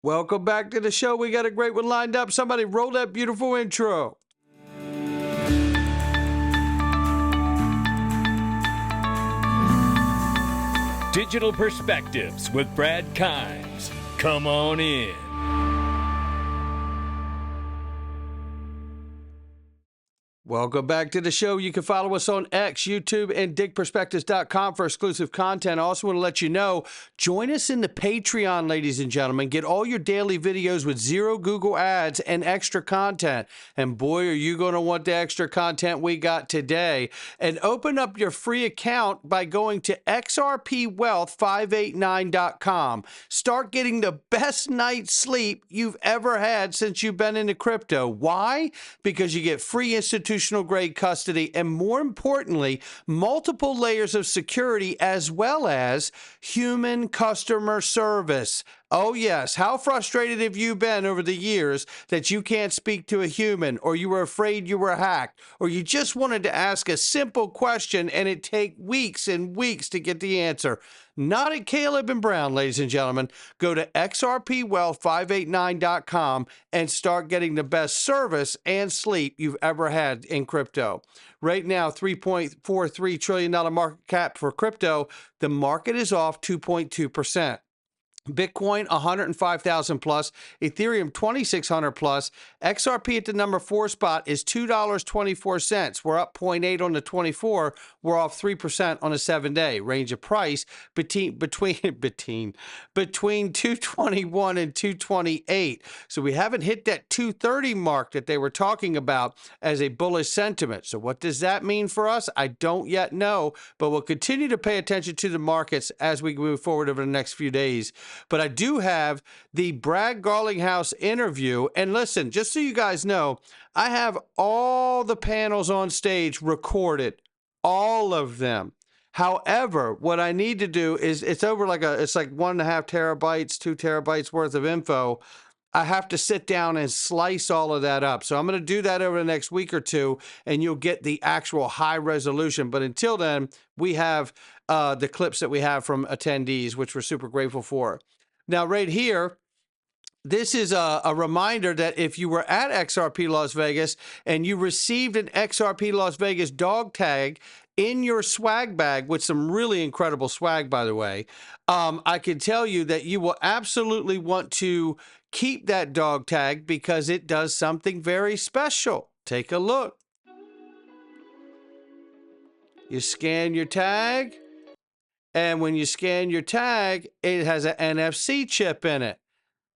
Welcome back to the show. We got a great one lined up. Somebody roll that beautiful intro. Digital Perspectives with Brad Kimes. Come on in. Welcome back to the show. You can follow us on X, YouTube, and digperspectives.com for exclusive content. I also want to let you know, join us in the Patreon, ladies and gentlemen. Get all your daily videos with zero Google ads and extra content. And boy, are you going to want the extra content we got today. And open up your free account by going to XRPLV25.com. Start getting the best night's sleep you've ever had since you've been into crypto. Why? Because you get free institutional grade custody, and more importantly, multiple layers of security as well as human customer service. Oh yes, how frustrated have you been over the years that you can't speak to a human, or you were afraid you were hacked, or you just wanted to ask a simple question and it take weeks and weeks to get the answer? Not at Caleb and Brown, ladies and gentlemen. Go to XRPWealth589.com and start getting the best service and sleep you've ever had in crypto. Right now, $3.43 trillion market cap for crypto. The market is off 2.2%. Bitcoin 105,000 plus, Ethereum 2,600 plus. XRP at the number 4 spot is $2.24. We're up 0.8 on the 24. We're off 3% on a 7-day. Range of price between 221 and 228. So we haven't hit that 230 mark that they were talking about as a bullish sentiment. So what does that mean for us? I don't yet know, but we'll continue to pay attention to the markets as we move forward over the next few days. But I do have the Brad Garlinghouse interview. And listen, just so you guys know, I have all the panels on stage recorded, all of them. However, what I need to do is it's like 1.5 terabytes, 2 terabytes worth of info. I have to sit down and slice all of that up. So I'm going to do that over the next week or two, and you'll get the actual high resolution. But until then, we have the clips that we have from attendees, which we're super grateful for. Now, right here, this is a reminder that if you were at XRP Las Vegas and you received an XRP Las Vegas dog tag in your swag bag with some really incredible swag, by the way, I can tell you that you will absolutely want to keep that dog tag because it does something very special. Take a look. You scan your tag. And when you scan your tag, it has an NFC chip in it.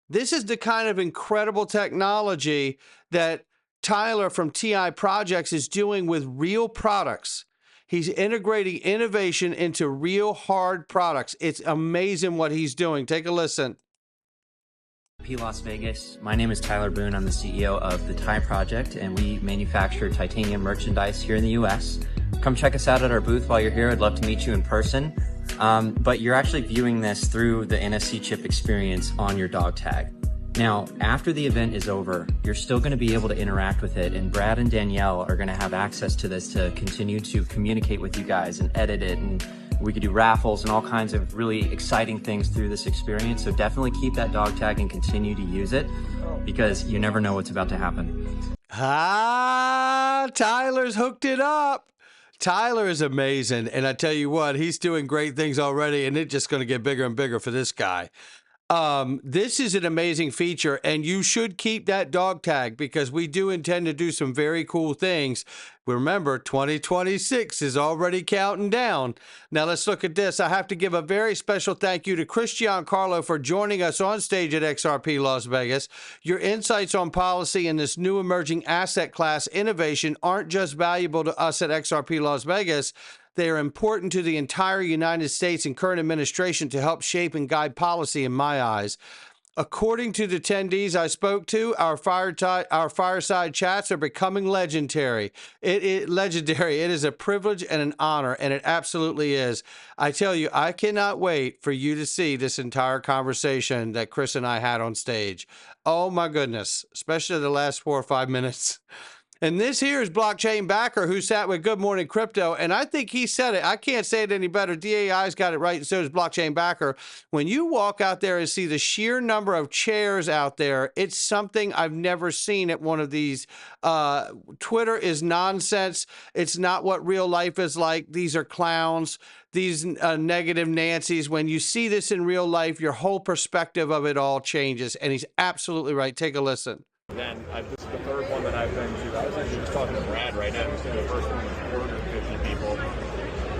This is the kind of incredible technology that Tyler from TI Projects is doing with real products. He's integrating innovation into real hard products. It's amazing what he's doing. Take a listen. XRP Las Vegas. My name is Tyler Boone. I'm the CEO of the TI Project, and we manufacture titanium merchandise here in the US. Come check us out at our booth while you're here. I'd love to meet you in person. But you're actually viewing this through the NFC chip experience on your dog tag. Now, after the event is over, you're still going to be able to interact with it, and Brad and Danielle are going to have access to this to continue to communicate with you guys and edit it, and we could do raffles and all kinds of really exciting things through this experience. So definitely keep that dog tag and continue to use it because you never know what's about to happen. Tyler's hooked it up. Tyler is amazing, and I tell you what, he's doing great things already, and it's just going to get bigger and bigger for this guy. This is an amazing feature, and you should keep that dog tag because we do intend to do some very cool things. Remember, 2026 is already counting down. Now let's look at this. I have to give a very special thank you to Christian Carlo for joining us on stage at XRP Las Vegas. Your insights on policy and this new emerging asset class innovation aren't just valuable to us at XRP Las Vegas. They are important to the entire United States and current administration to help shape and guide policy in my eyes. According to the attendees I spoke to, our fireside chats are becoming legendary. It is a privilege and an honor, and it absolutely is. I tell you, I cannot wait for you to see this entire conversation that Chris and I had on stage. Oh my goodness, especially the last 4 or 5 minutes. And this here is blockchain backer who sat with Good Morning Crypto, and I think he said it. I can't say it any better. DAI's got it right, and so does blockchain backer. When you walk out there and see the sheer number of chairs out there, it's something I've never seen at one of these. Twitter is nonsense. It's not what real life is like. These are clowns. These negative Nancys. When you see this in real life, your whole perspective of it all changes. And he's absolutely right. Take a listen. Then this is the third one that I've been to. I was actually just talking to Brad right now. We've seen the first one was 450 people.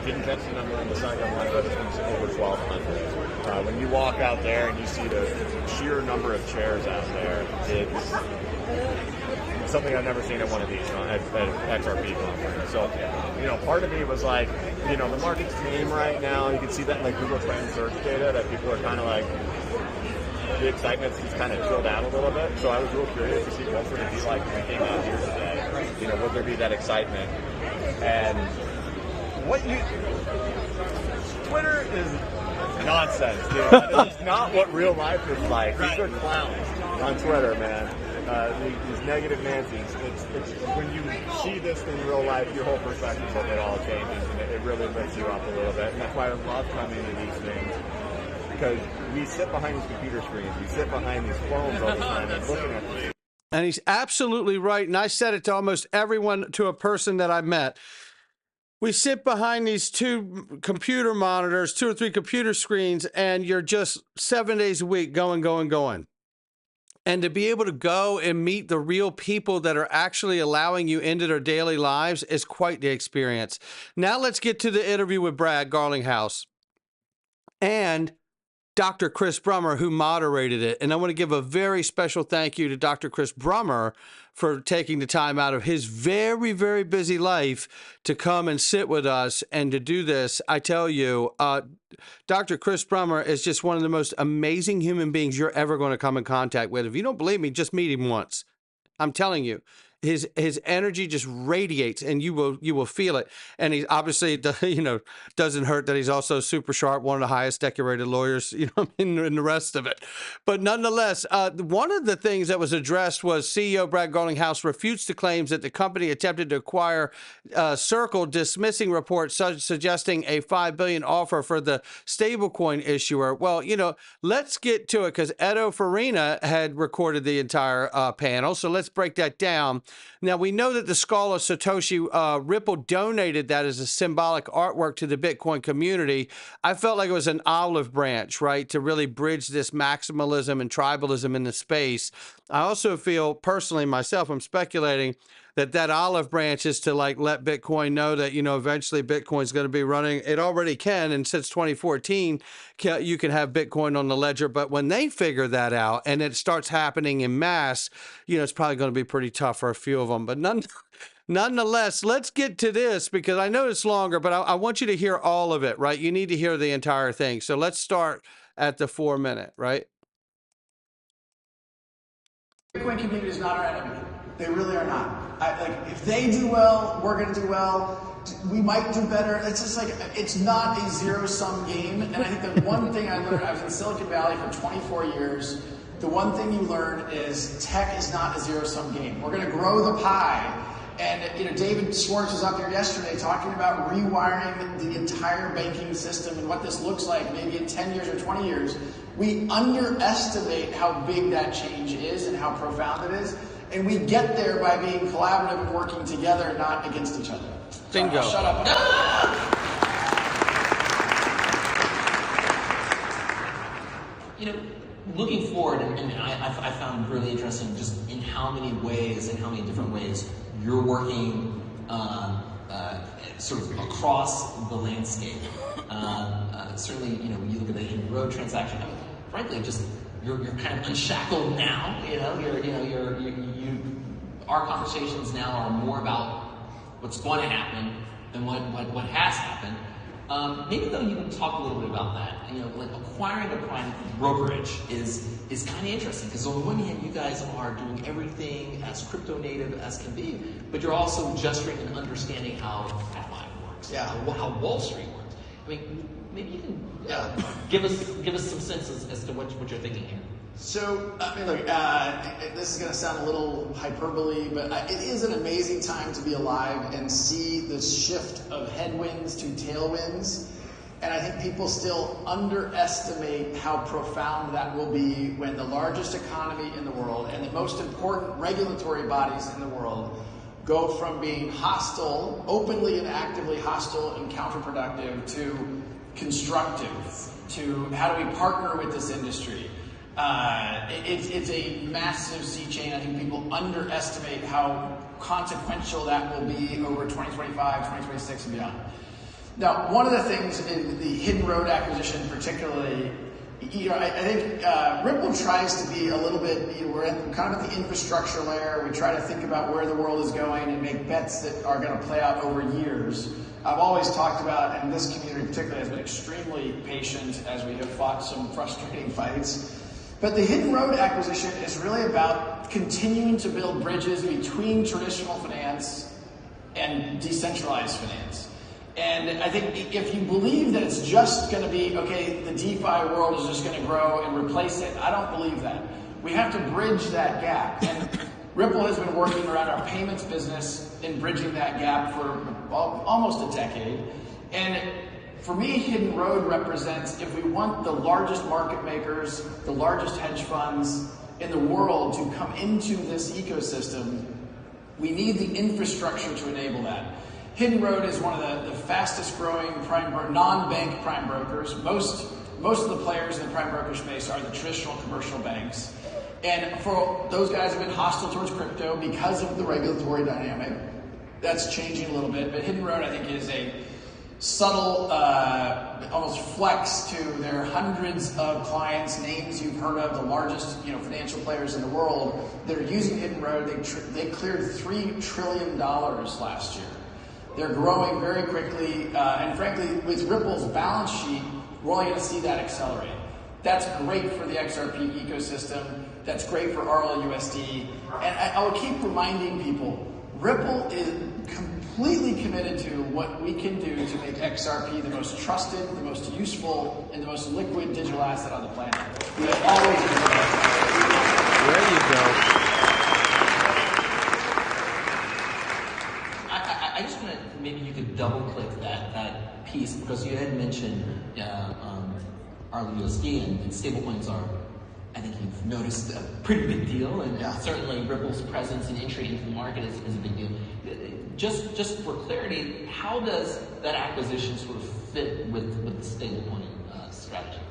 Didn't catch the number on the second one, but this one's over 1,200. When you walk out there and you see the sheer number of chairs out there, it's something I've never seen at one of these at XRP conference. So, part of me was like, the market's tame right now. You can see that like Google Trend search data that people are kind of like, the excitement's just kind of chilled out a little bit. So I was real curious to see what would it be like when we came out here today. Would there be that excitement? And Twitter is nonsense, dude. It's not what real life is like. These are clowns on Twitter, man. These negative Nancys. It's when you see this in real life, your whole perspective of it all changes, and it really lifts you up a little bit. And that's why I love coming to these things. Because we sit behind these computer screens, we sit behind these phones all the time and looking at these. And he's absolutely right. And I said it to almost everyone, to a person that I met. We sit behind these two computer monitors, 2 or 3 computer screens, and you're just 7 days a week going. And to be able to go and meet the real people that are actually allowing you into their daily lives is quite the experience. Now let's get to the interview with Brad Garlinghouse and Dr. Chris Brummer, who moderated it. And I want to give a very special thank you to Dr. Chris Brummer for taking the time out of his very, very busy life to come and sit with us and to do this. I tell you, Dr. Chris Brummer is just one of the most amazing human beings you're ever going to come in contact with. If you don't believe me, just meet him once. I'm telling you. His energy just radiates, and you will feel it. And he obviously, doesn't hurt that he's also super sharp, one of the highest decorated lawyers, in the rest of it. But nonetheless, one of the things that was addressed was CEO Brad Garlinghouse refutes the claims that the company attempted to acquire Circle, dismissing reports suggesting a $5 billion offer for the stablecoin issuer. Well, let's get to it because Edo Farina had recorded the entire panel. So let's break that down. Now, we know that the skull of Satoshi Ripple donated that as a symbolic artwork to the Bitcoin community. I felt like it was an olive branch, right, to really bridge this maximalism and tribalism in the space. I also feel personally myself, I'm speculating, that olive branch is to let Bitcoin know that, eventually Bitcoin's going to be running. It already can. And since 2014, you can have Bitcoin on the ledger. But when they figure that out and it starts happening in mass, it's probably going to be pretty tough for a few of them. But nonetheless, let's get to this because I know it's longer, but I want you to hear all of it, right? You need to hear the entire thing. So let's start at the 4-minute, right? Bitcoin community is not our enemy. They really are not. If they do well, we're going to do well. We might do better. It's just it's not a zero-sum game. And I think the one thing I learned, I was in Silicon Valley for 24 years. The one thing you learn is tech is not a zero-sum game. We're going to grow the pie. And David Schwartz was up here yesterday talking about rewiring the entire banking system and what this looks like maybe in 10 years or 20 years. We underestimate how big that change is and how profound it is. And we get there by being collaborative and working together, not against each other. Bingo. Shut up. Looking forward, and I found really interesting just in how many ways and how many different ways you're working sort of across the landscape. Certainly, when you look at the Henry Road transaction, frankly, just you're kind of unshackled now. Our conversations now are more about what's going to happen than what has happened. Maybe though you can talk a little bit about that. Acquiring a prime brokerage is kind of interesting because on the one hand, you guys are doing everything as crypto native as can be, but you're also gesturing and understanding how DeFi works, how Wall Street works. Maybe you can give us some sense as to what you're thinking here. So, I mean, look, this is going to sound a little hyperbole, but it is an amazing time to be alive and see the shift of headwinds to tailwinds. And I think people still underestimate how profound that will be when the largest economy in the world and the most important regulatory bodies in the world go from being hostile, openly and actively hostile and counterproductive, to constructive, to how do we partner with this industry. It's a massive sea change. I think people underestimate how consequential that will be over 2025, 2026, and beyond. Now, one of the things in the Hidden Road acquisition particularly, I think Ripple tries to be a little bit, we're kind of at the infrastructure layer. We try to think about where the world is going and make bets that are going to play out over years. I've always talked about, and this community particularly has been extremely patient as we have fought some frustrating fights. But the Hidden Road acquisition is really about continuing to build bridges between traditional finance and decentralized finance. And I think if you believe that it's just going to be, okay, the DeFi world is just going to grow and replace it, I don't believe that. We have to bridge that gap. And Ripple has been working around our payments business in bridging that gap for almost a decade. And for me, Hidden Road represents, if we want the largest market makers, the largest hedge funds in the world to come into this ecosystem, we need the infrastructure to enable that. Hidden Road is one of the fastest growing non-bank prime brokers. Most of the players in the prime broker space are the traditional commercial banks. And for those guys have been hostile towards crypto because of the regulatory dynamic. That's changing a little bit, but Hidden Road, I think, is a subtle, almost flex to their hundreds of clients, names you've heard of, the largest financial players in the world that are using Hidden Road. They cleared $3 trillion last year. They're growing very quickly, and frankly, with Ripple's balance sheet, we're only going to see that accelerate. That's great for the XRP ecosystem. That's great for RLUSD. And I will keep reminding people, Ripple is completely committed to what we can do to make XRP the most trusted, the most useful, and the most liquid digital asset on the planet. We have always been that. There you go. I just want to, maybe you could double click that piece, because you had mentioned RLUSD and stablecoins are, I think you've noticed, a pretty big deal, and certainly Ripple's presence and entry into the market is a big deal. Just for clarity, how does that acquisition sort of fit with the stablecoin strategy?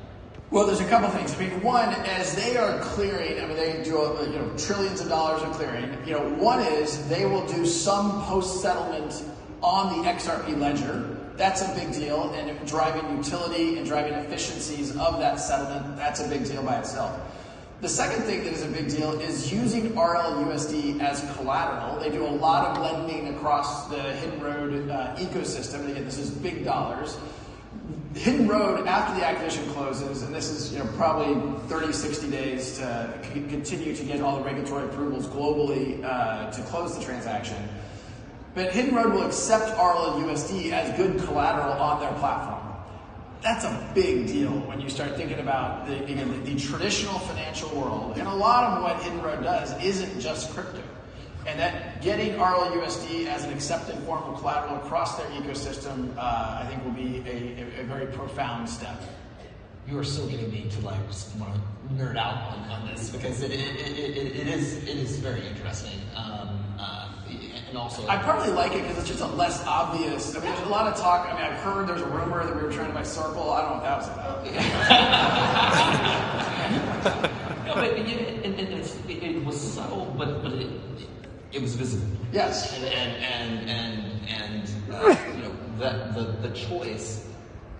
Well, there's a couple things. I mean, one, as they are clearing, they do trillions of dollars of clearing. One is they will do some post-settlement on the XRP ledger. That's a big deal, and driving utility and driving efficiencies of that settlement, that's a big deal by itself. The second thing that is a big deal is using RLUSD as collateral. They do a lot of lending across the Hidden Road ecosystem. And again, this is big dollars. Hidden Road, after the acquisition closes, and this is probably 30, 60 days to continue to get all the regulatory approvals globally to close the transaction. But Hidden Road will accept RLUSD as good collateral on their platform. That's a big deal when you start thinking about the traditional financial world. And a lot of what Hidden Road does isn't just crypto. And that getting RLUSD as an accepted form of collateral across their ecosystem, I think will be a very profound step. You are still getting me to just want to nerd out on this, because it is very interesting. And also, I partly like it because it's just a less obvious. There's a lot of talk. I've heard there's a rumor that we were trying to buy Circle. I don't know what that was about. No, but it was subtle, but it was visible. Yes. And the choice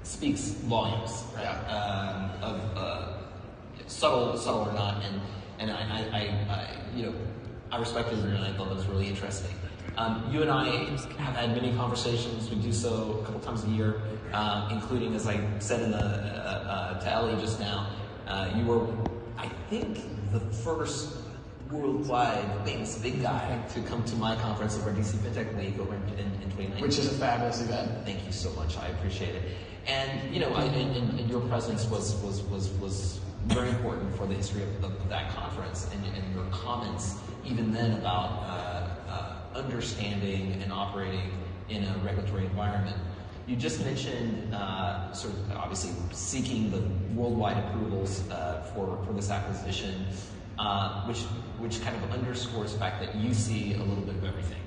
speaks volumes, right? Yeah. Of subtle or not, and I respected it, and I thought it was really interesting. You and I have had many conversations. We do so a couple times a year, including, as I said to Ellie just now, you were, I think, the first worldwide famous big guy to come to my conference over DC FinTech Week over in 2019. Which is a fabulous event. Thank you so much. I appreciate it. And and your presence was very important for the history of that conference, and your comments even then about understanding and operating in a regulatory environment. You just mentioned sort of obviously seeking the worldwide approvals for this acquisition, which kind of underscores the fact that you see a little bit of everything.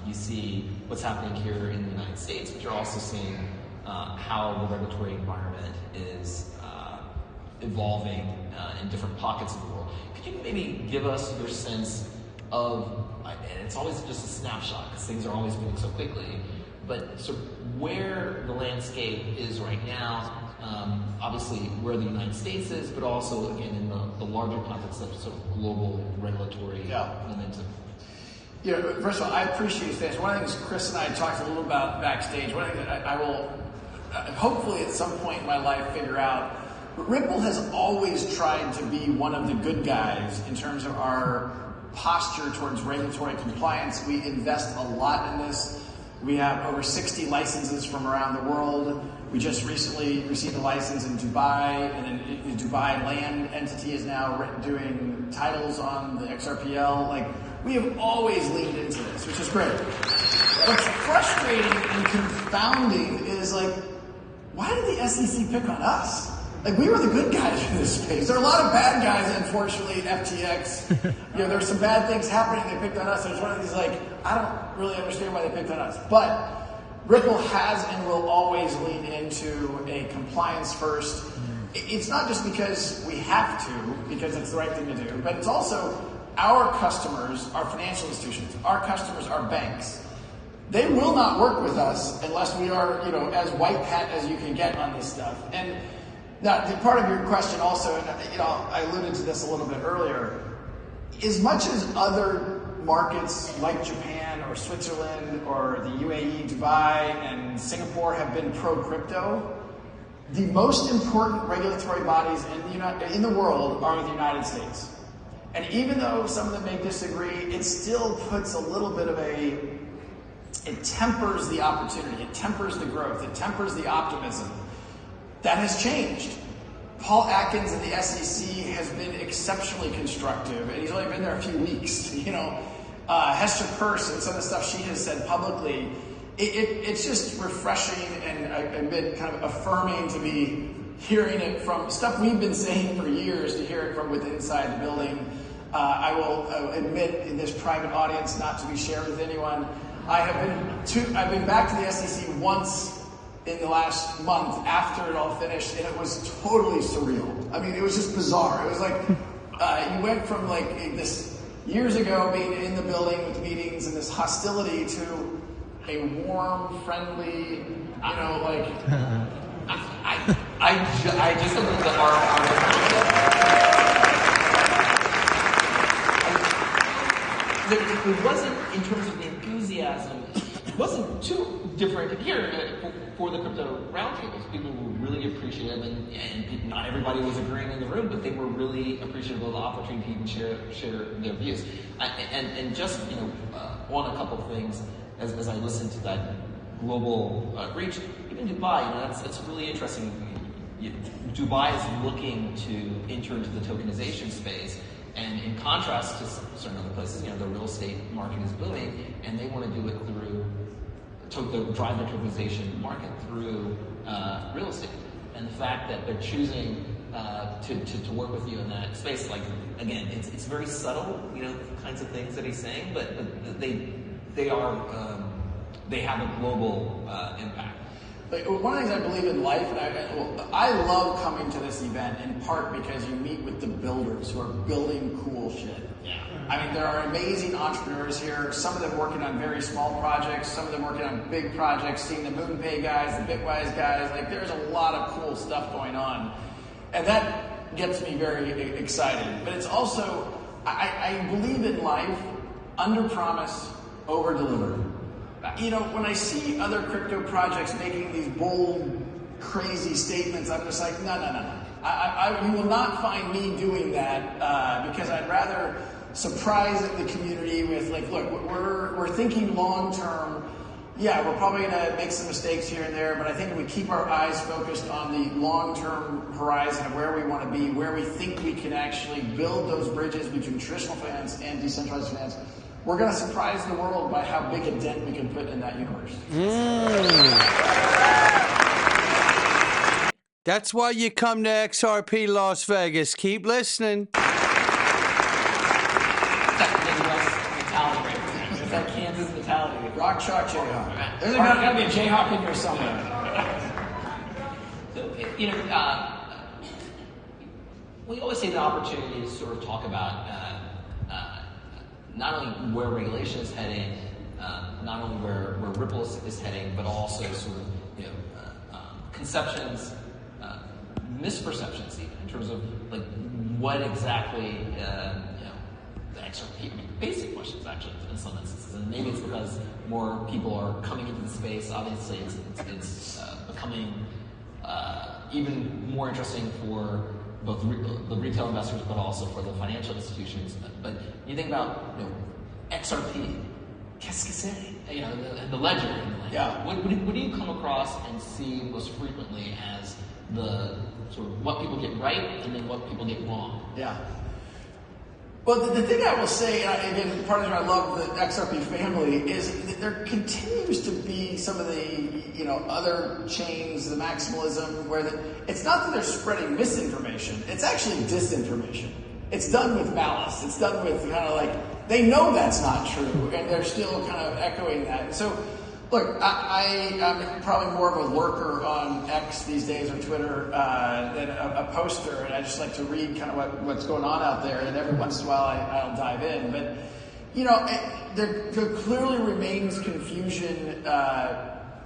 You see what's happening here in the United States, but you're also seeing how the regulatory environment is evolving in different pockets of the world. Could you maybe give us your sense of, and it's always just a snapshot because things are always moving so quickly, but sort of where the landscape is right now, obviously where the United States is, but also again in the larger context of sort of global regulatory momentum. Yeah, first of all, I appreciate this. One of the things Chris and I talked a little about backstage, one thing that I will hopefully at some point in my life figure out, Ripple has always tried to be one of the good guys in terms of our posture towards regulatory compliance. We invest a lot in this. We have over 60 licenses from around the world. We just recently received a license in Dubai, and then the Dubai land entity is now doing titles on the XRPL. Like, we have always leaned into this, which is great. What's frustrating and confounding is, like, why did the SEC pick on us? Like, we were the good guys in this space. There are a lot of bad guys, unfortunately, at FTX. There's some bad things happening. They picked on us. There's one of these, like, I don't really understand why they picked on us. But Ripple has and will always lean into a compliance first. It's not just because we have to, because it's the right thing to do, but it's also our customers, our financial institutions, our customers, our banks. They will not work with us unless we are, as white hat as you can get on this stuff. And now, part of your question also, and I alluded to this a little bit earlier, as much as other markets like Japan or Switzerland or the UAE, Dubai, and Singapore have been pro-crypto, the most important regulatory bodies in the world are the United States. And even though some of them may disagree, it still puts a little bit of it tempers the opportunity, it tempers the growth, it tempers the optimism. That has changed. Paul Atkins in the SEC has been exceptionally constructive, and he's only been there a few weeks. Hester Peirce and some of the stuff she has said publicly, it's just refreshing and a bit kind of affirming to be hearing it from stuff we've been saying for years, to hear it from within inside the building. I will admit in this private audience, not to be shared with anyone, I've been back to the SEC once in the last month after it all finished, and it was totally surreal. I mean, it was just bizarre. It was like you went from like this years ago being in the building with meetings and this hostility to a warm, friendly, I just looked at our it wasn't, in terms of the enthusiasm, it wasn't too different here for the crypto roundtables. People were really appreciative, and not everybody was agreeing in the room, but they were really appreciative of the opportunity to share their views. And just on a couple of things as I listened to that global reach, even Dubai, that's really interesting. Dubai is looking to enter into the tokenization space. And in contrast to certain other places, the real estate market is booming, and they want to do it through drive the tokenization market through real estate. And the fact that they're choosing to work with you in that space, like, again, it's very subtle, kinds of things that he's saying, but they have a global impact. Like, one of the things I believe in life, and I love coming to this event in part because you meet with the builders who are building cool shit. Yeah. I mean, there are amazing entrepreneurs here, some of them working on very small projects, some of them working on big projects, seeing the MoonPay guys, the Bitwise guys, like there's a lot of cool stuff going on. And that gets me very excited. But it's also, I believe in life, under promise, over deliver. When I see other crypto projects making these bold, crazy statements, I'm just like, no. You will not find me doing that because I'd rather surprise the community with, like, look, we're thinking long term. Yeah, we're probably going to make some mistakes here and there, but I think if we keep our eyes focused on the long-term horizon of where we want to be, where we think we can actually build those bridges between traditional finance and decentralized finance, we're going to surprise the world by how big a dent we can put in that universe. That's why you come to XRP Las Vegas. Keep listening. It's that Kansas mentality. Rock, chalk, Jayhawk. There's got to be a Jayhawk in here somewhere. So, we always take the opportunity to sort of talk about not only where regulation is heading, not only where Ripple is heading, but also sort of conceptions, misperceptions even in terms of like what exactly the XRP. I mean, basic questions actually in some instances, and maybe it's because more people are coming into the space. Obviously, it's becoming even more interesting for both the retail investors, but also for the financial institutions. But you think about XRP, qu'est-ce que c'est? The ledger. Yeah. What do you come across and see most frequently as the sort of what people get right and then what people get wrong? Yeah. Well, the thing I will say, and again, part of the reason I love the XRP family, is that there continues to be some of the other chains, the maximalism, where it's not that they're spreading misinformation, it's actually disinformation. It's done with malice. It's done with kind of like, they know that's not true, and they're still kind of echoing that. And so, look, I'm probably more of a lurker on X these days, or Twitter, than a poster, and I just like to read kind of what's going on out there, and every once in a while I'll dive in. But, there clearly remains confusion,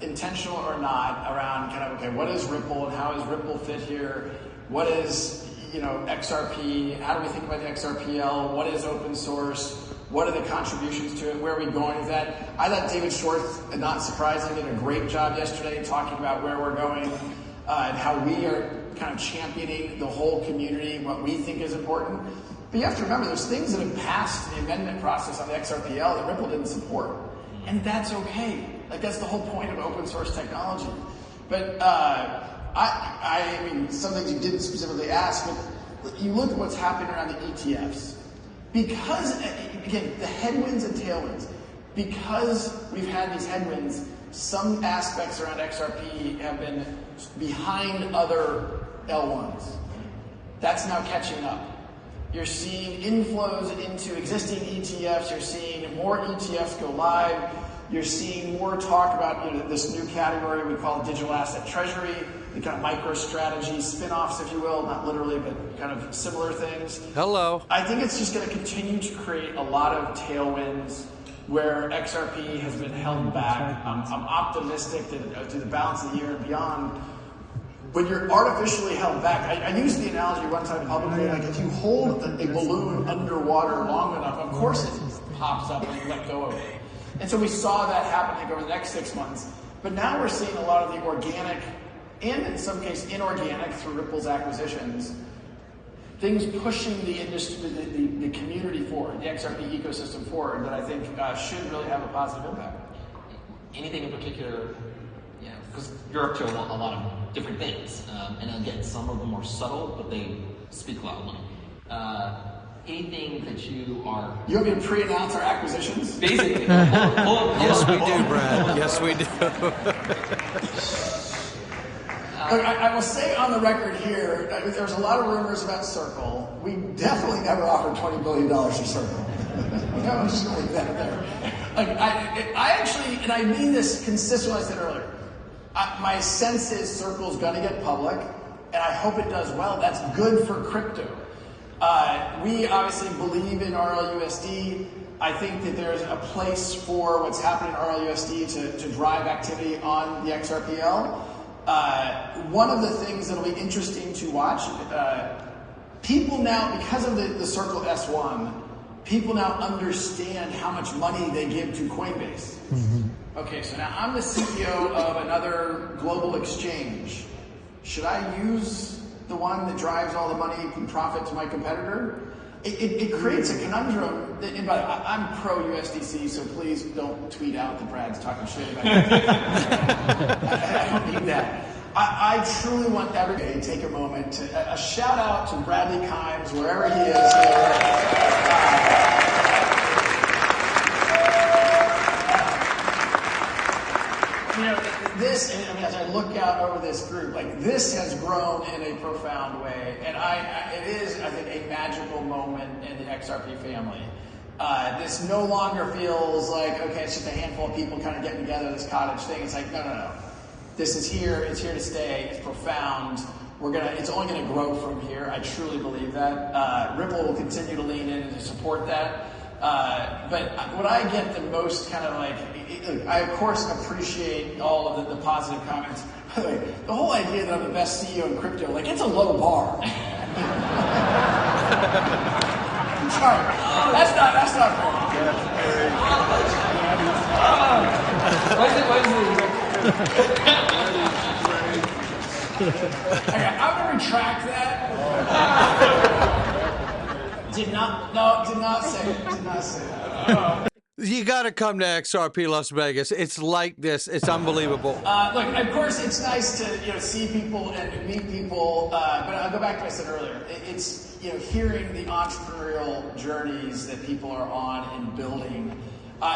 intentional or not, around kind of, okay, what is Ripple and how does Ripple fit here? What is, XRP? How do we think about the XRPL? What is open source? What are the contributions to it? Where are we going with that? I thought David Schwartz, not surprisingly, did a great job yesterday talking about where we're going and how we are kind of championing the whole community, what we think is important. But you have to remember, there's things that have passed the amendment process on the XRPL that Ripple didn't support. And that's okay. Like, that's the whole point of open source technology. But I mean, some things you didn't specifically ask, but you look at what's happening around the ETFs. Because, again, the headwinds and tailwinds, because we've had these headwinds, some aspects around XRP have been behind other L1s. That's now catching up. You're seeing inflows into existing ETFs. You're seeing more ETFs go live. You're seeing more talk about this new category we call digital asset treasury, the kind of micro-strategy spin-offs, if you will, not literally, but kind of similar things. Hello. I think it's just going to continue to create a lot of tailwinds where XRP has been held back. I'm optimistic that through the balance of the year and beyond, when you're artificially held back, I used the analogy one time publicly, like if you hold a balloon underwater long enough, of course it pops up when you let go of it. And so we saw that happen over the next 6 months. But now we're seeing a lot of the organic and in some case inorganic through Ripple's acquisitions, things pushing the industry, the community forward, the XRP ecosystem forward that I think should really have a positive impact. Anything in particular, because you're up to a lot of different things. And again, some of them are subtle, but they speak loudly. Anything that you are... You want me to pre-announce our acquisitions? Basically. Yes, we do, Brad. Yes, we do. Look, I will say on the record here, there's a lot of rumors about Circle. We definitely never offered $20 billion to Circle. I'm just going to leave that there. Like, I actually, and I mean this consistently, I said earlier, my sense is Circle's going to get public, and I hope it does well. That's good for crypto. We obviously believe in RLUSD. I think that there's a place for what's happening in RLUSD to drive activity on the XRPL. One of the things that'll be interesting to watch, people now, because of the Circle S1, people now understand how much money they give to Coinbase. Mm-hmm. Okay, so now I'm the CEO of another global exchange. Should I use the one that drives all the money and profit to my competitor? it creates a conundrum. And by the way, I'm pro USDC, so please don't tweet out that Brad's talking shit about it. I don't need that. I truly want everybody to take a moment to a shout out to Bradley Kimes, wherever he is. This, I mean, as I look out over this group, like this has grown in a profound way, and it is, I think, a magical moment in the XRP family. This no longer feels like, okay, it's just a handful of people kind of getting together, this cottage thing. It's like, no. This is here. It's here to stay. It's profound. It's only gonna grow from here. I truly believe that. Ripple will continue to lean in to support that. But what I get the most kind of like, I of course appreciate all of the positive comments. By the way, the whole idea that I'm the best CEO in crypto, like it's a low bar. I'm sorry, that's not fair. Okay, I'm gonna retract that. Did not say that. You got to come to XRP Las Vegas. It's like this. It's unbelievable. Look, of course, it's nice to see people and meet people, but I'll go back to what I said earlier. It's hearing the entrepreneurial journeys that people are on and building.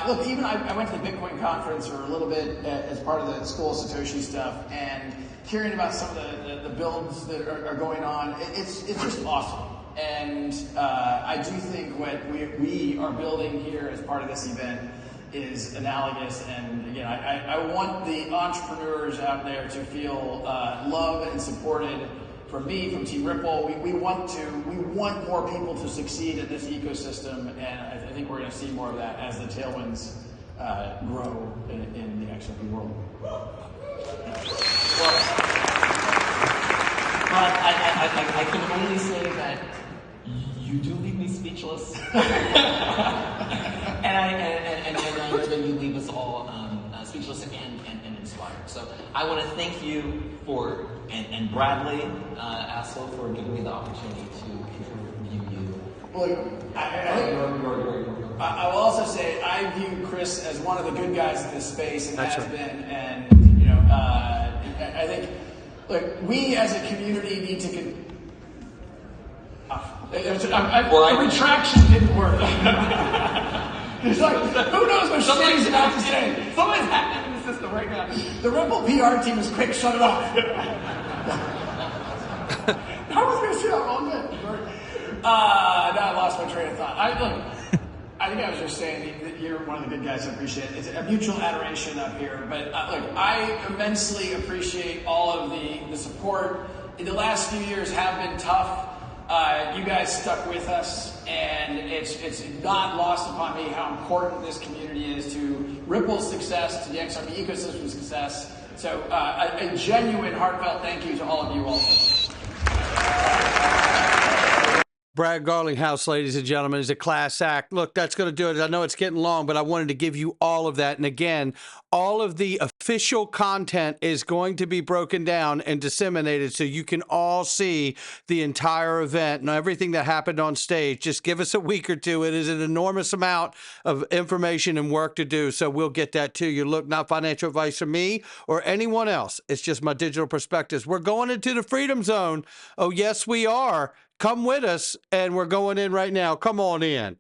Look, even I went to the Bitcoin conference for a little bit as part of the School of Satoshi stuff, and hearing about some of the builds that are going on, it's just awesome. And I do think what we are building here as part of this event is analogous. And again, I want the entrepreneurs out there to feel loved and supported from me, from Team Ripple. We want more people to succeed in this ecosystem, and I think we're going to see more of that as the tailwinds grow in the XRP world. Well, I can only say that you do leave me speechless, and I know that you leave us all speechless and inspired. So I want to thank you and Bradley Assel for giving me the opportunity to interview you. Well, I will also say I view Chris as one of the good guys in this space, and has been. And I think, look, we as a community need to. A retraction didn't work. It's like, who knows what shit he's about to say? Something's happening in the system right now. The Ripple PR team is quick, shut it off. How was going to say that wrong then? Now I lost my train of thought. I think I was just saying that you're one of the good guys. I appreciate it. It's a mutual adoration up here. But look, I immensely appreciate all of the support. In the last few years have been tough. You guys stuck with us, and it's not lost upon me how important this community is to Ripple's success, to the XRP ecosystem's success. So a genuine, heartfelt thank you to all of you also. Brad Garlinghouse, ladies and gentlemen, is a class act. Look, that's going to do it. I know it's getting long, but I wanted to give you all of that. And again, all of the official content is going to be broken down and disseminated so you can all see the entire event and everything that happened on stage. Just give us a week or two. It is an enormous amount of information and work to do, so we'll get that to you. Look, not financial advice from me or anyone else. It's just my digital perspectives. We're going into the Freedom Zone. Oh, yes, we are. Come with us, and we're going in right now. Come on in.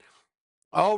All right.